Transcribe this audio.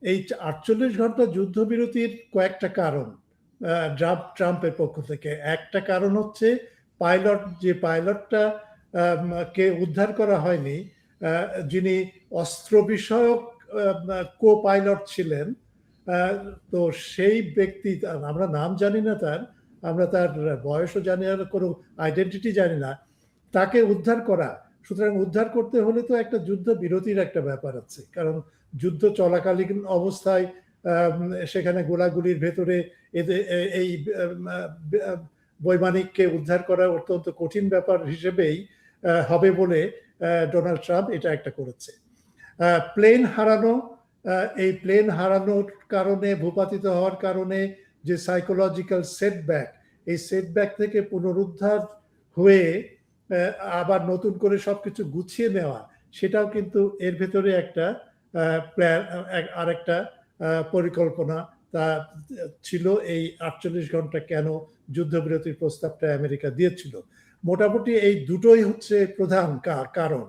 এই ৪৮ ঘন্টা যুদ্ধবিরতির কয়েকটা কারণ ট্রাম্পের পক্ষ থেকে। একটা কারণ হচ্ছে যে পাইলটটা কে উদ্ধার করা হয়নি, যিনি অস্ত্র বিষয়ক কো পাইলট ছিলেন, তো সেই ব্যক্তি, আমরা নাম জানি না তার, আমরা তার বয়সও জানি না, কোনো আইডেন্টিটি জানি না, তাকে উদ্ধার করা। সুতরাং উদ্ধার করতে হলে তো একটা যুদ্ধ বিরতির একটা ব্যাপার আছে, কারণ যুদ্ধ চলাকালীন অবস্থায় সেখানে গোলাগুলির ভেতরে এই বৈমানিককে উদ্ধার করা অত্যন্ত কঠিন ব্যাপার হিসেবেই হবে বলে ডোনাল্ড ট্রাম্প এটা একটা করেছে। প্লেন হারানো, এই প্লেন হারানোর কারণে, ভূপাতিত হওয়ার কারণে যে সাইকোলজিক্যাল সেটব্যাক, এই সেটব্যাক থেকে পুনরুদ্ধার হয়ে আবার নতুন করে সবকিছু গুছিয়ে নেওয়া, সেটাও কিন্তু এর ভেতরে একটা প্ল্যান, আরেকটা পরিকল্পনা তা ছিল। এই ৪৮ ঘন্টা কেন যুদ্ধবিরতির প্রস্তাবটা আমেরিকা দিয়েছিল, মোটামুটি এই দুটোই হচ্ছে প্রধান কারণ।